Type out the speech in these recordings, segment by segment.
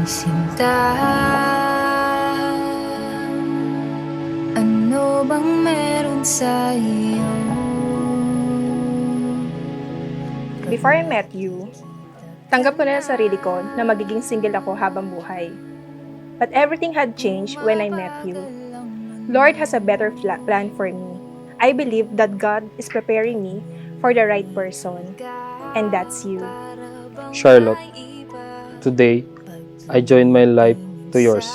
sinta. Ano bang meron sa iyo? Before I met you, tanggap ko na sa sarili ko na magiging single ako habang buhay. But everything had changed when I met you. Lord has a better plan for me. I believe that God is preparing me for the right person, and that's you. Charlotte, today, I join my life to yours.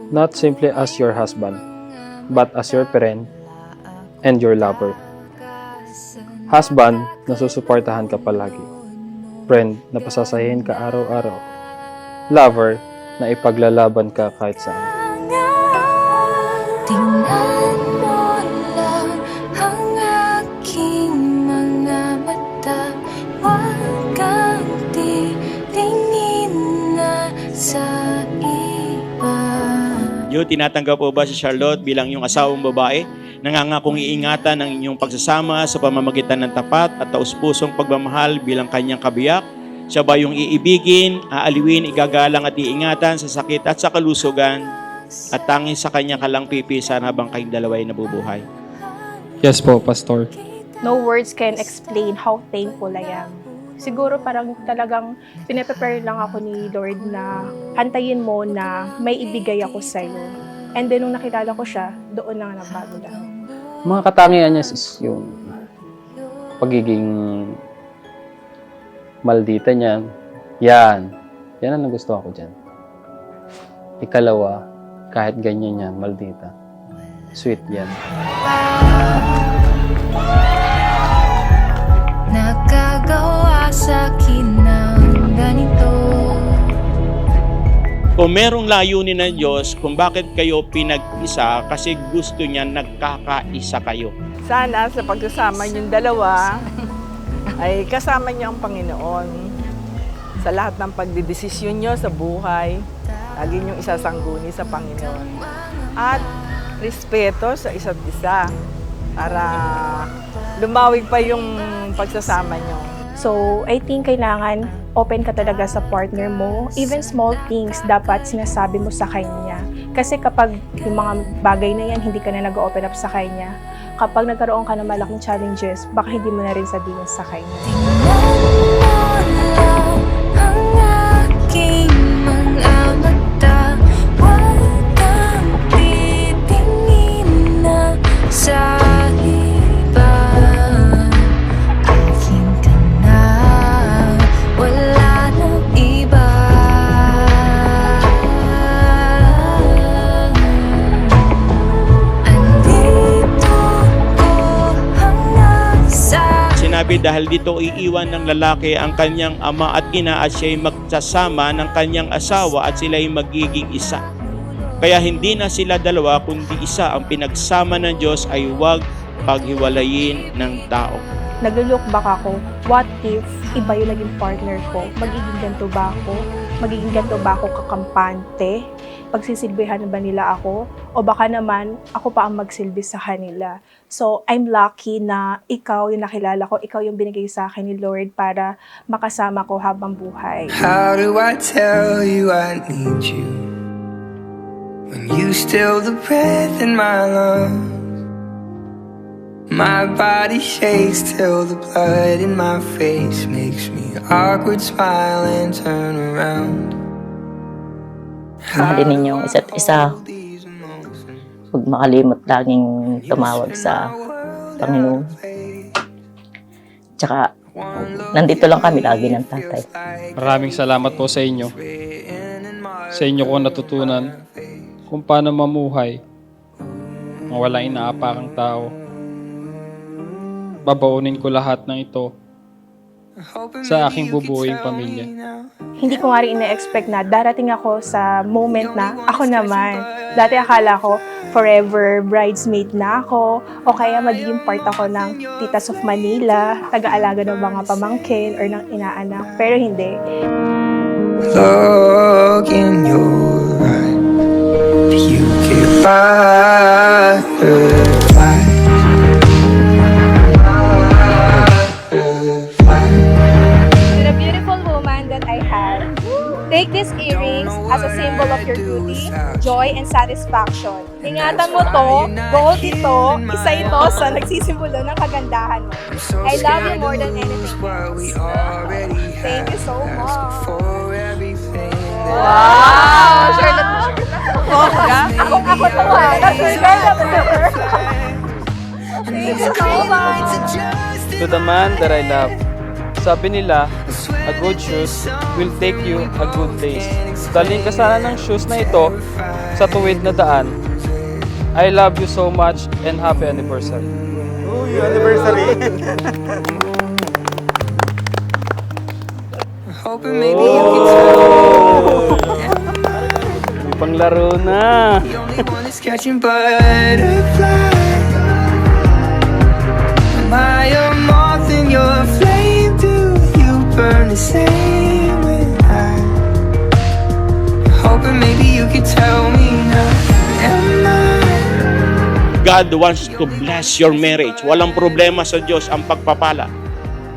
Not simply as your husband, but as your parent and your lover. Husband na susuportahan ka palagi. Friend na pasasahin ka araw-araw. Lover na ipaglalaban ka kahit saan. Tingnan mo lang ang aking mga mata. Huwag kang titingin na sa iba. Tinatanggap po ba si Charlotte bilang iyong asawang babae? Nangangakong iingatan ang inyong pagsasama sa pamamagitan ng tapat at taus-pusong pagmamahal bilang kanyang kabiyak? Siya ba yung iibigin, aaliwin, igagalang at iingatan sa sakit at sa kalusugan at tanging sa kanya ka lang pipisan habang kayong dalawa ay nabubuhay? Yes po, Pastor. No words can explain how thankful I am. Siguro parang talagang pinaprepare lang ako ni Lord na hantayin mo na may ibigay ako sa'yo. And then nung nakilala ko siya, doon lang nagbago lang. Mga katangian niya is yung pagiging maldita niya. Yan ang nagustuhan ko dyan. Ikalawa, kahit ganyan yan, maldita. Sweet yan. Nakagawa sa'kin ng ganito. Kung merong layunin ng Diyos kung bakit kayo pinag-isa, kasi gusto niya nagkakaisa kayo. Sana sa pagsasama niyong dalawa ay kasama niyo ang Panginoon sa lahat ng pagdidesisyon niyo sa buhay. Lagi niyong isasangguni sa Panginoon. At respeto sa isa't isa para lumawig pa yung pagsasama niyo. So, I think kailangan open ka talaga sa partner mo. Even small things, dapat sinasabi mo sa kanya. Kasi kapag yung mga bagay na yan, hindi ka na nag-open up sa kanya, kapag nagkaroon ka ng malaking challenges, baka hindi mo na rin sabihin sa kanya. Tingnan mo lang ang aking mga mata. Huwag kang titingin na sa iba. Akin ka na, wala nang iba. Andito ko hanggang sa Sinabi dahil dito iiwan ng lalaki ang kanyang ama at ina at siya'y magsasama ng kanyang asawa at sila'y magiging isa. Kaya hindi na sila dalawa kundi isa. Ang pinagsama ng Diyos ay huwag paghiwalayin ng tao. Nag-look back ako, what if iba yung naging partner ko? Magiging ganito ba ako? Magiging ganito ba ako kakampante? Pagsisilbihan ba nila ako? O baka naman, ako pa ang magsilbi sa kanila. So, I'm lucky na ikaw yung nakilala ko, ikaw yung binigay sa akin ni Lord para makasama ko habang buhay. How do I tell you I need you when you still the breath in my lungs? My body shakes till the blood in my face makes me awkward smile and turn around. Mahalin ninyo ang isa't isa. Huwag makalimot laging tumawag sa Panginoon. Tsaka, nandito lang kami lagi ng tatay. Maraming salamat po sa inyo. Sa inyo ko natutunan kung paano mamuhay ng walang inaapakang tao. Babaunin ko lahat ng ito sa aking bubuing pamilya. Hindi ko nga rin ina-expect na darating ako sa moment na ako naman. Dati akala ko forever bridesmaid na ako o kaya magiging part ako ng Titas of Manila, taga-alaga ng mga pamangkin or ng inaanak. Pero hindi. Look in your eyes, you get butterflies. To the beautiful woman that I have, take this these earrings as a symbol of your beauty, joy, and satisfaction. Ingatan mo to, gold ito, isa ito sa nagsisimbolo ng kagandahan mo. I love you more than anything else. Thank you so much. Wow! Charlotte mo. Ako to ha. Thank you so much. To the man that I love. Sabi nila, a good shoes will take you a good place. Dalhin ka sana ng shoes na ito sa tuwid na daan. I love you so much and happy anniversary. Hoping maybe you can tell May panglaro na. the only one that's catching butterflies. Am I a moth in your flame? Do you burn the same when hoping maybe you could tell me now? Am I? God wants to bless your marriage. Walang problema sa Diyos ang pagpapala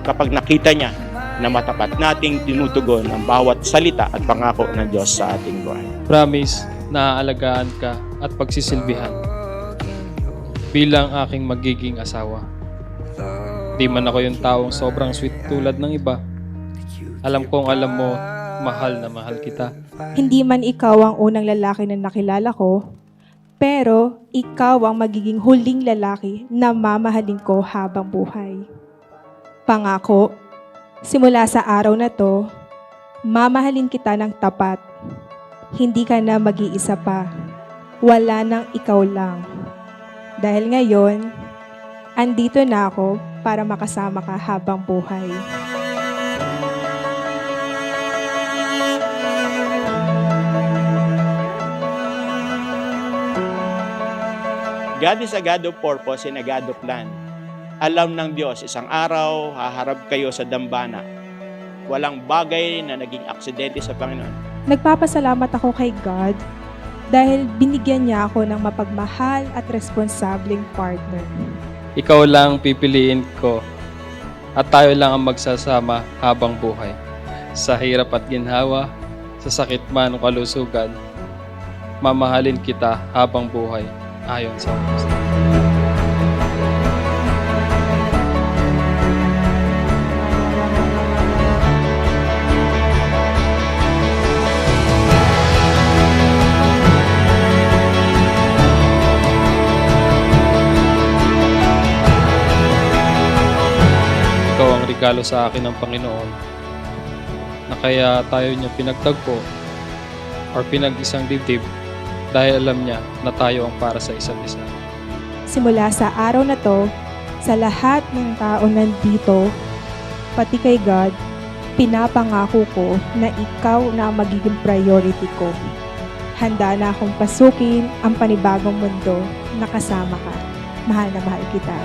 kapag nakita niya na matapat nating tinutugon ang bawat salita at pangako ng Diyos sa ating buhay. Promise na aalagaan ka at pagsisilbihan bilang aking magiging asawa. Di man ako yung taong sobrang sweet tulad ng iba. Alam kong alam mo, mahal na mahal kita. Hindi man ikaw ang unang lalaki na nakilala ko, pero ikaw ang magiging huling lalaki na mamahalin ko habang buhay. Pangako, simula sa araw na to, mamahalin kita ng tapat. Hindi ka na mag-iisa pa. Wala nang ikaw lang. Dahil ngayon, andito na ako para makasama ka habang buhay. God is a God of purpose and a God of plan. Alam ng Diyos, isang araw, haharap kayo sa dambana. Walang bagay na naging aksidente sa Panginoon. Nagpapasalamat ako kay God dahil binigyan niya ako ng mapagmahal at responsableng partner. Ikaw lang pipiliin ko at tayo lang ang magsasama habang buhay. Sa hirap at ginhawa, sa sakit man o kalusugan, mamahalin kita habang buhay ayon sa Diyos. Ikaw ang regalo sa akin ng Panginoon na kaya tayo niya pinagtagpo or pinag-isang dibdib dahil alam niya na tayo ang para sa isa't isa. Simula sa araw na to, sa lahat ng tao nandito, pati kay God, pinapangako ko na ikaw na ang magiging priority ko. Handa na akong pasukin ang panibagong mundo na kasama ka. Mahal na mahal kita.